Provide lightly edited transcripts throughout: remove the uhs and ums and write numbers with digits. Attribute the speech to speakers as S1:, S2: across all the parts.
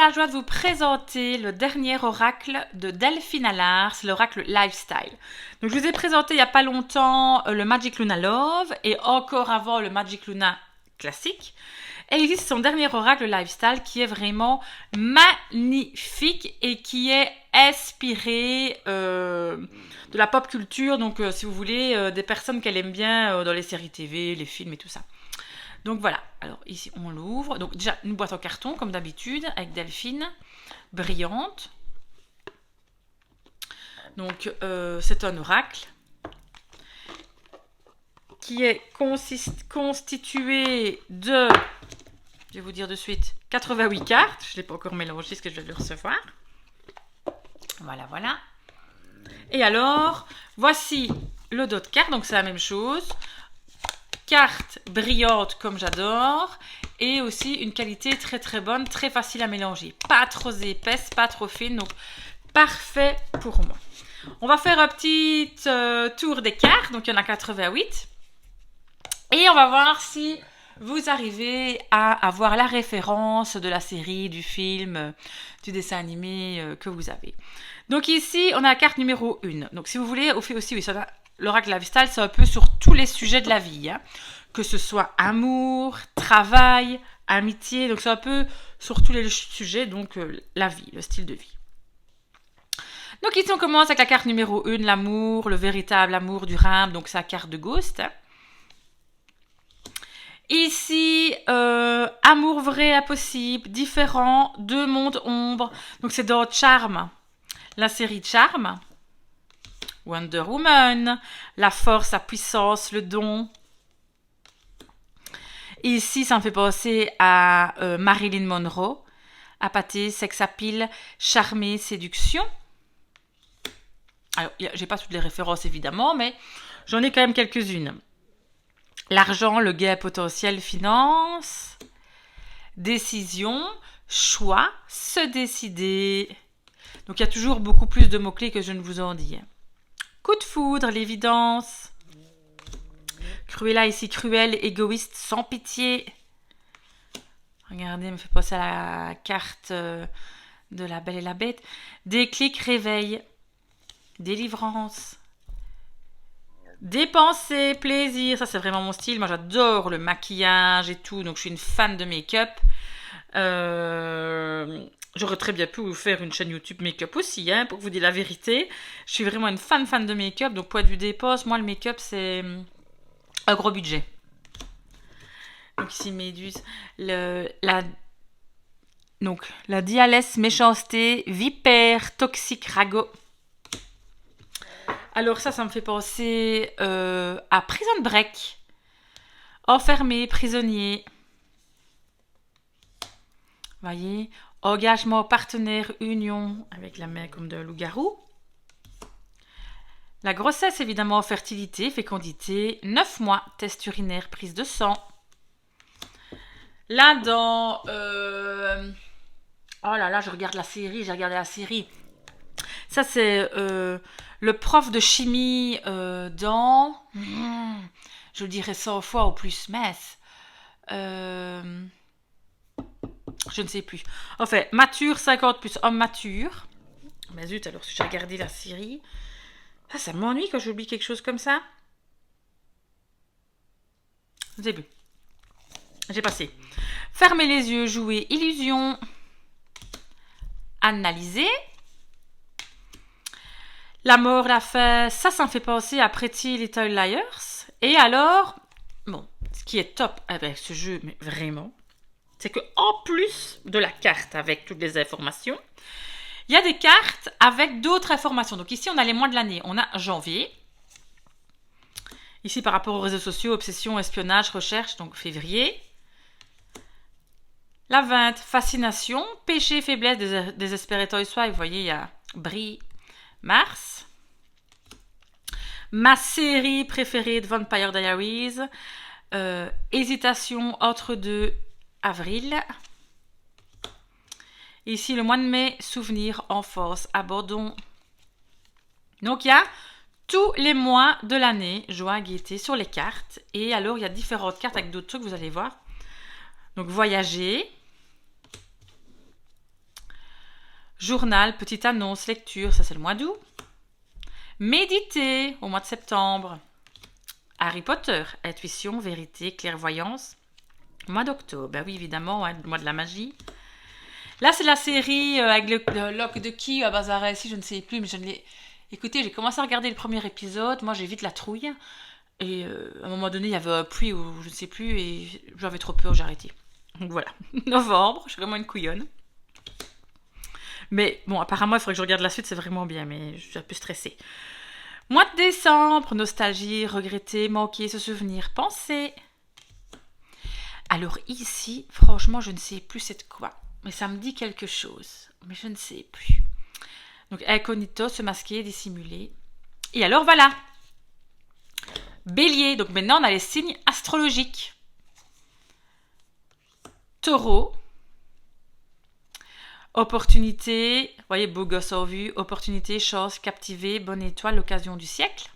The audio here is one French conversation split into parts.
S1: la joie de vous présenter le dernier oracle de Delphine Allard, c'est l'oracle Lifestyle. Donc je vous ai présenté il n'y a pas longtemps le Magic Luna Love et encore avant le Magic Luna classique. Et ici c'est son dernier oracle Lifestyle qui est vraiment magnifique et qui est inspiré de la pop culture. Donc si vous voulez, des personnes qu'elle aime bien dans les séries TV, les films et tout ça. Donc voilà, alors ici on l'ouvre. Donc déjà une boîte en carton comme d'habitude avec Delphine, brillante. Donc c'est un oracle qui est constitué de, je vais vous dire de suite, 88 cartes. Je ne l'ai pas encore mélangé parce que je vais le recevoir. Voilà, voilà. Et alors, voici le dos de carte, donc c'est la même chose. Carte brillante comme j'adore et aussi une qualité très très bonne, très facile à mélanger, pas trop épaisse, pas trop fine, donc parfait pour moi. On va faire un petit tour des cartes, donc il y en a 88 et on va voir si vous arrivez à avoir la référence de la série, du film, du dessin animé que vous avez. Donc ici on a la carte numéro 1, donc si vous voulez on fait aussi, oui, ça l'oracle Lifestyle, c'est un peu sur tous les sujets de la vie, hein. Que ce soit amour, travail, amitié, donc c'est un peu sur tous les sujets, donc la vie, le style de vie. Donc ici on commence avec la carte numéro 1, l'amour, le véritable amour durable, donc c'est la carte de Ghost. Ici, amour vrai, impossible, différent, deux mondes ombre, donc c'est dans Charme, la série Charme. Wonder Woman, la force, la puissance, le don. Et ici, ça me fait penser à Marilyn Monroe, appâté, sex appeal, charmé, séduction. Alors, j'ai pas toutes les références évidemment, mais j'en ai quand même quelques-unes. L'argent, le gain potentiel, finance, décision, choix, se décider. Donc, il y a toujours beaucoup plus de mots-clés que je ne vous en dis. Coup de foudre, l'évidence. Cruella ici, cruel, égoïste, sans pitié. Regardez, me fait penser à la carte de la Belle et la Bête. Déclic, réveil, délivrance. Dépenser, plaisir, ça c'est vraiment mon style. Moi j'adore le maquillage et tout, donc je suis une fan de make-up. J'aurais très bien pu vous faire une chaîne YouTube make-up aussi, hein, pour vous dire la vérité. Je suis vraiment une fan de make-up, donc point de vue dépense, moi le make-up c'est un gros budget. Donc ici Méduse, la dialèse, méchanceté, vipère, toxique, ragot. Alors ça me fait penser à Prison Break. Enfermé, prisonnier. Voyez, engagement, partenaire, union, avec la main comme de loup-garou. La grossesse, évidemment, fertilité, fécondité, 9 mois, test urinaire, prise de sang. Là, dans... Oh là là, j'ai regardé la série. Ça, c'est le prof de chimie dans... je le dirais 100 fois au plus, mince. Je ne sais plus. Enfin, mature, 50 plus homme mature. Mais zut, alors si j'ai regardé la série... Ah, ça m'ennuie quand j'oublie quelque chose comme ça. Je ne sais plus. J'ai passé. Fermer les yeux, jouer, illusion. Analyser. La mort, la fin, ça me fait penser à Pretty Little Liars. Et alors, bon, ce qui est top avec ce jeu, mais vraiment, c'est que en plus de la carte avec toutes les informations, il y a des cartes avec d'autres informations. Donc ici, on a les mois de l'année. On a janvier. Ici, par rapport aux réseaux sociaux, obsession, espionnage, recherche, donc février. La 20, fascination, péché, faiblesse, désespéré, toy soi. Vous voyez, il y a bris, mars. Ma série préférée de Vampire Diaries. Hésitation entre deux, avril. Ici, le mois de mai, souvenir, enfance, abandon. Donc, il y a tous les mois de l'année, joie, gaieté, sur les cartes. Et alors, il y a différentes cartes avec d'autres trucs, vous allez voir. Donc, voyager. Journal, petite annonce, lecture, ça c'est le mois d'août. Méditer au mois de septembre. Harry Potter, intuition, vérité, clairvoyance. Mois d'octobre, ben oui évidemment, hein, le mois de la magie. Là c'est la série avec le lock de qui à Bazar ici, je ne sais plus, mais je ne l'ai... Écoutez, j'ai commencé à regarder le premier épisode, moi j'ai vite la trouille. Et à un moment donné, il y avait un pluie ou je ne sais plus, et j'avais trop peur, j'ai arrêté. Donc voilà, novembre, je suis vraiment une couillonne. Mais bon, apparemment, il faudrait que je regarde la suite, c'est vraiment bien, mais je suis un peu stressée. Mois de décembre, nostalgie, regretter, manquer, se souvenir, penser. Alors ici, franchement, je ne sais plus c'est de quoi, mais ça me dit quelque chose, mais je ne sais plus. Donc incognito, se masquer, dissimuler. Et alors voilà. Bélier, donc maintenant on a les signes astrologiques. Taureau. Opportunité, vous voyez, beau gosse en vue, opportunité, chance, captiver, bonne étoile, l'occasion du siècle.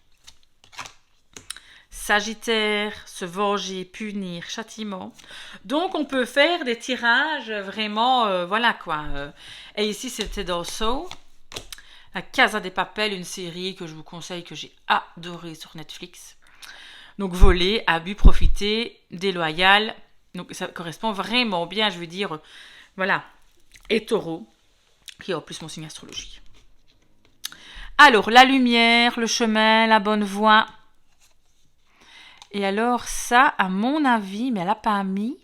S1: Sagittaire, se venger, punir, châtiment. Donc on peut faire des tirages vraiment, voilà quoi. Et ici c'était dans So, La Casa des Papel, une série que je vous conseille, que j'ai adorée sur Netflix. Donc voler, abus, profiter, déloyal. Donc ça correspond vraiment bien, je veux dire, voilà. Et Taureau, qui est en plus mon signe astrologie. Alors, la lumière, le chemin, la bonne voie. Et alors, ça, à mon avis, mais elle n'a pas mis,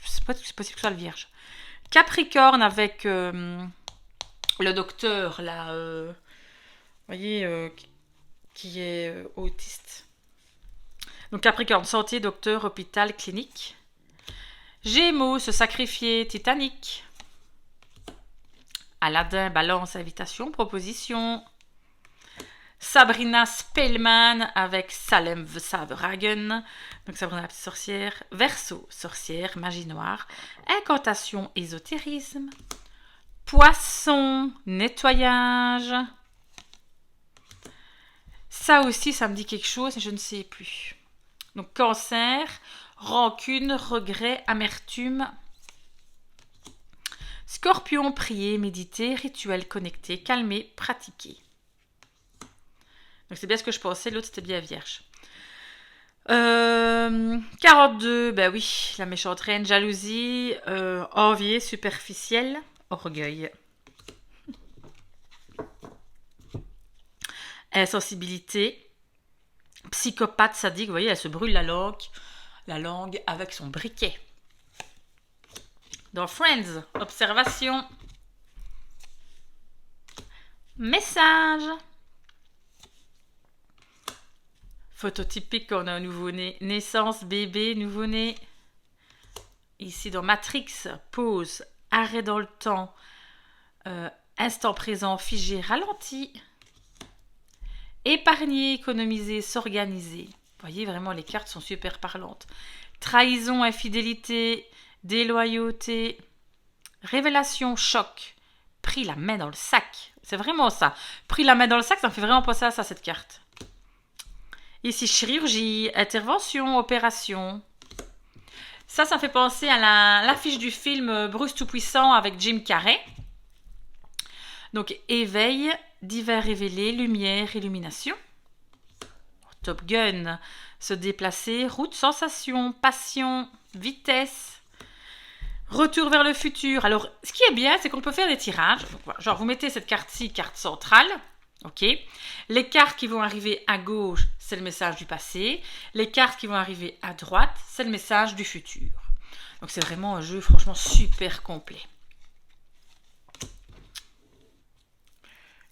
S1: c'est possible que ce soit le Vierge. Capricorne avec le docteur, là, vous voyez, qui est autiste. Donc, Capricorne, santé, docteur, hôpital, clinique. Gémeaux, se sacrifier, Titanic. Aladdin, balance, invitation, proposition. Sabrina Spellman avec Salem Saveragen. Donc Sabrina la petite sorcière. Verseau, sorcière, magie noire. Incantation, ésotérisme. Poisson, nettoyage. Ça aussi, ça me dit quelque chose, mais je ne sais plus. Donc Cancer, rancune, regret, amertume. Scorpion, prier, méditer, rituel connecté, calmer, pratiquer. Donc c'est bien ce que je pensais, l'autre c'était bien Vierge. 42, ben oui, la méchante reine, jalousie, envie, superficielle, orgueil. Insensibilité, psychopathe, sadique, vous voyez, elle se brûle la langue avec son briquet. Dans Friends, observation, message. Phototypique, on a un nouveau-né, naissance, bébé, nouveau-né. Ici dans Matrix, pause, arrêt dans le temps, instant présent, figé, ralenti. Épargner, économiser, s'organiser. Vous voyez, vraiment, les cartes sont super parlantes. Trahison, infidélité, déloyauté, révélation, choc, pris la main dans le sac. C'est vraiment ça. Pris la main dans le sac, ça me fait vraiment penser à ça, cette carte. Ici, chirurgie, intervention, opération. Ça me fait penser à l'affiche du film Bruce Tout-Puissant avec Jim Carrey. Donc, éveil, divers révélé, lumière, illumination. Top Gun, se déplacer, route, sensation, passion, vitesse. Retour vers le futur. Alors, ce qui est bien, c'est qu'on peut faire des tirages. Genre, vous mettez cette carte-ci, carte centrale. Ok. Les cartes qui vont arriver à gauche, c'est le message du passé. Les cartes qui vont arriver à droite, c'est le message du futur. Donc, c'est vraiment un jeu, franchement, super complet.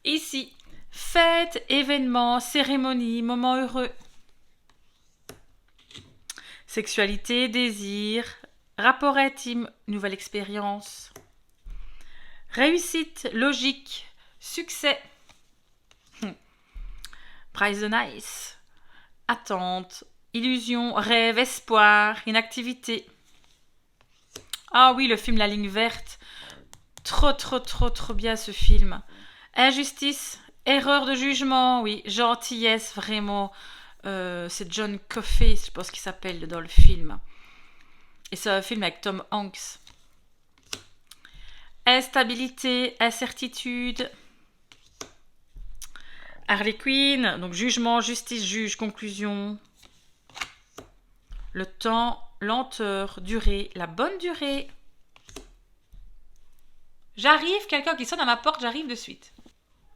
S1: Ici, fête, événement, cérémonie, moment heureux. Sexualité, désir, rapport intime, nouvelle expérience. Réussite, logique, succès. Prize the nice. Attente, illusion, rêve, espoir, inactivité. Ah oui, le film La Ligne Verte. Trop bien ce film. Injustice, erreur de jugement, oui. Gentillesse, vraiment. C'est John Coffey, je pense qu'il s'appelle dans le film. Et c'est un film avec Tom Hanks. Instabilité, incertitude. Harley Quinn, donc jugement, justice, juge, conclusion. Le temps, lenteur, durée, la bonne durée. J'arrive, quelqu'un qui sonne à ma porte, j'arrive de suite.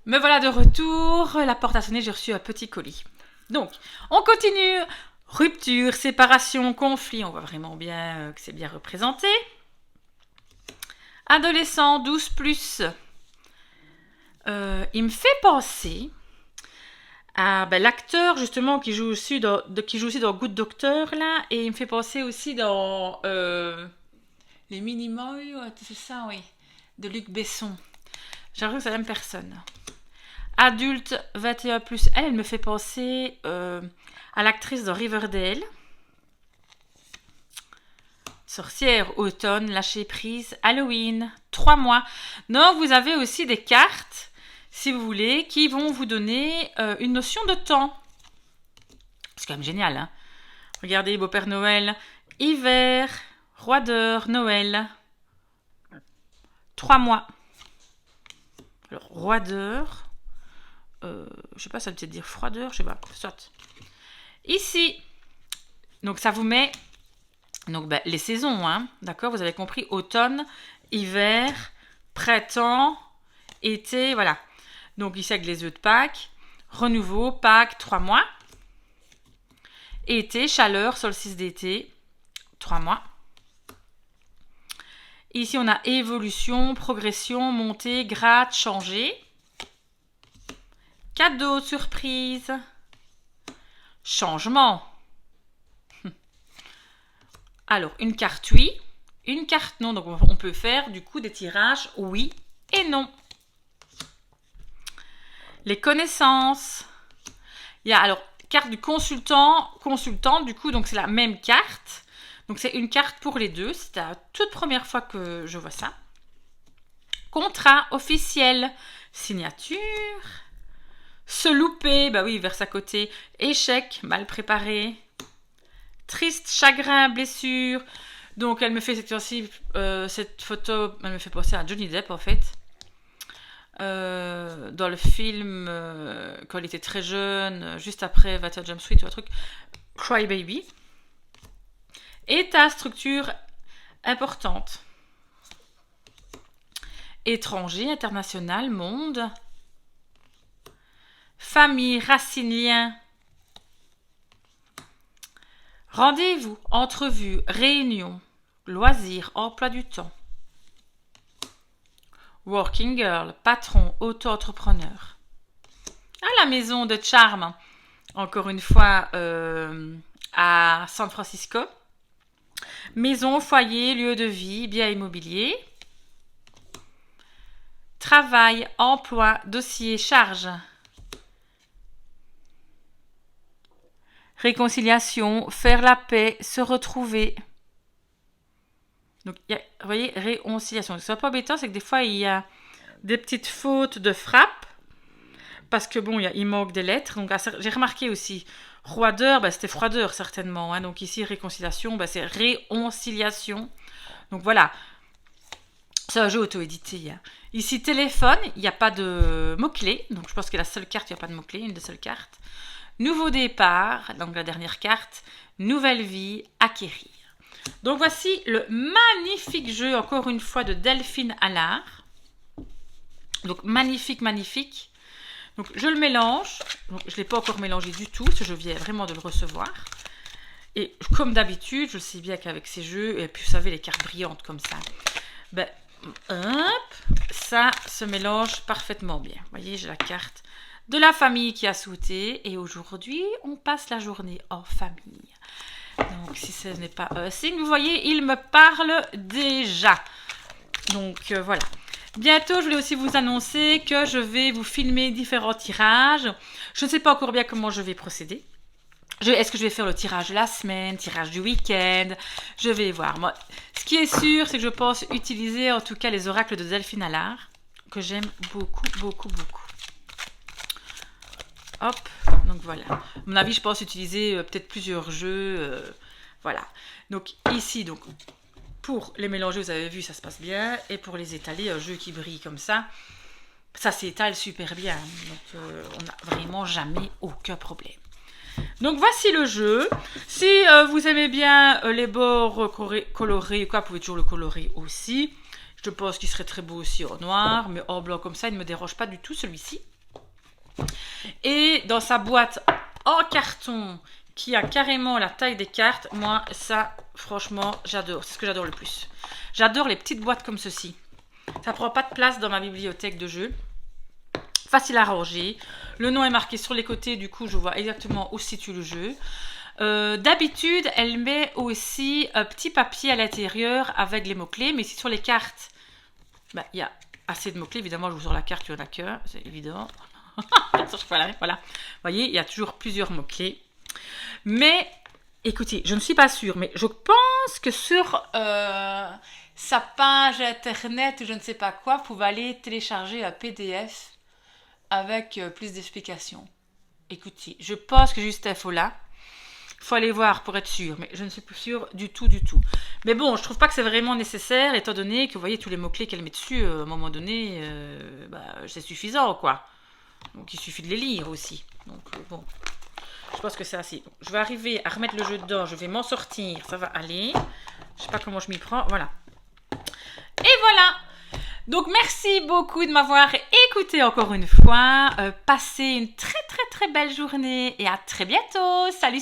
S1: Me voilà de retour, la porte a sonné, j'ai reçu un petit colis. Donc, on continue. Rupture, séparation, conflit, on voit vraiment bien que c'est bien représenté. Adolescent, 12+. Il me fait penser à l'acteur justement qui joue aussi dans Good Doctor là, et il me fait penser aussi dans Les Minimoys, c'est ça, oui, de Luc Besson. J'ai l'impression que c'est la même personne. Adulte 21+, elle me fait penser à l'actrice de Riverdale. Sorcière, automne, lâcher prise, Halloween, 3 mois. Donc vous avez aussi des cartes, si vous voulez, qui vont vous donner une notion de temps. C'est quand même génial, hein. Regardez, Beau Père Noël, hiver, roi d'heure, Noël. 3 mois. Alors, roi d'heure, je sais pas, ça veut peut-être dire froideur, je sais pas, soit. Ici, donc ça vous met donc, les saisons, hein, d'accord, vous avez compris, automne, hiver, printemps, été, voilà. Donc ici avec les œufs de Pâques, renouveau, Pâques, 3 mois. Été, chaleur, solstice d'été, 3 mois. Ici on a évolution, progression, montée, grade, changer. Cadeau, surprise. Changement. Alors, une carte oui, une carte non. Donc, on peut faire du coup des tirages oui et non. Les connaissances. Il y a alors carte du consultant, du coup, donc c'est la même carte. Donc, c'est une carte pour les deux. C'est la toute première fois que je vois ça. Contrat officiel, signature. Se louper, bah oui, vers sa côté. Échec, mal préparé. Triste, chagrin, blessure. Donc, elle me fait cette photo, elle me fait penser à Johnny Depp, en fait. Dans le film, quand il était très jeune, juste après 21 Jump Street ou un truc, Cry Baby. État, structure importante. Étranger, international, monde. Famille, racine, lien. Rendez-vous, entrevue, réunion, loisirs, emploi du temps. Working girl, patron, auto-entrepreneur. À la maison de charme, encore une fois, à San Francisco. Maison, foyer, lieu de vie, bien immobilier. Travail, emploi, dossier, charge. Réconciliation, faire la paix, se retrouver. Donc, vous voyez, réconciliation. Ce qui n'est pas embêtant, c'est que des fois, il y a des petites fautes de frappe. Parce que, bon, il manque des lettres. Donc, j'ai remarqué aussi, roideur, c'était froideur, certainement. Hein. Donc, ici, réconciliation, c'est réconciliation. Donc, voilà. C'est un jeu auto-édité. Hein. Ici, téléphone, il n'y a pas de mots-clés. Donc, je pense que la seule carte, il n'y a pas de mots-clés, une des seules cartes. Nouveau départ, donc la dernière carte. Nouvelle vie, acquérir. Donc voici le magnifique jeu, encore une fois, de Delphine Allard. Donc magnifique, magnifique. Donc je le mélange. Donc, je ne l'ai pas encore mélangé du tout, parce que je viens vraiment de le recevoir. Et comme d'habitude, je sais bien qu'avec ces jeux, et puis vous savez, les cartes brillantes comme ça, hop, ça se mélange parfaitement bien. Vous voyez, j'ai la carte de la famille qui a sauté. Et aujourd'hui, on passe la journée en famille. Donc, si ce n'est pas un signe, vous voyez, il me parle déjà. Donc, voilà. Bientôt, je voulais aussi vous annoncer que je vais vous filmer différents tirages. Je ne sais pas encore bien comment je vais procéder. Est-ce que je vais faire le tirage de la semaine, tirage du week-end? Je vais voir. Moi, ce qui est sûr, c'est que je pense utiliser en tout cas les oracles de Delphine Allard, que j'aime beaucoup, beaucoup, beaucoup. Hop, donc voilà. À mon avis, je pense utiliser peut-être plusieurs jeux. Voilà. Donc ici, donc pour les mélanger, vous avez vu, ça se passe bien. Et pour les étaler, un jeu qui brille comme ça s'étale super bien. Donc, on n'a vraiment jamais aucun problème. Donc, voici le jeu. Si vous aimez bien les bords colorés, quoi, vous pouvez toujours le colorer aussi. Je pense qu'il serait très beau aussi en noir, mais en blanc comme ça, il ne me dérange pas du tout, celui-ci. Et dans sa boîte en carton, qui a carrément la taille des cartes, moi, ça, franchement, j'adore. C'est ce que j'adore le plus. J'adore les petites boîtes comme ceci. Ça prend pas de place dans ma bibliothèque de jeux. Facile à ranger. Le nom est marqué sur les côtés, du coup, je vois exactement où se situe le jeu. D'habitude, elle met aussi un petit papier à l'intérieur avec les mots-clés. Mais ici, sur les cartes, il y a assez de mots-clés. Évidemment, je vous sors la carte, il n'y en a qu'un, c'est évident. Voilà. Vous voyez, il y a toujours plusieurs mots-clés. Mais, écoutez, je ne suis pas sûre, mais je pense que sur sa page internet ou je ne sais pas quoi, vous pouvez aller télécharger un PDF avec plus d'explications. Écoutez, je pense que juste info là. Il faut aller voir pour être sûr, mais je ne suis plus sûre du tout. Mais bon, je trouve pas que c'est vraiment nécessaire, étant donné que vous voyez tous les mots-clés qu'elle met dessus, à un moment donné, c'est suffisant, quoi. Donc il suffit de les lire aussi. Donc bon, je pense que c'est assez. Donc, je vais arriver à remettre le jeu dedans, je vais m'en sortir, ça va aller. Je sais pas comment je m'y prends, voilà. Et voilà. Donc merci beaucoup de m'avoir écouté encore une fois. Passez une très belle journée et à très bientôt. Salut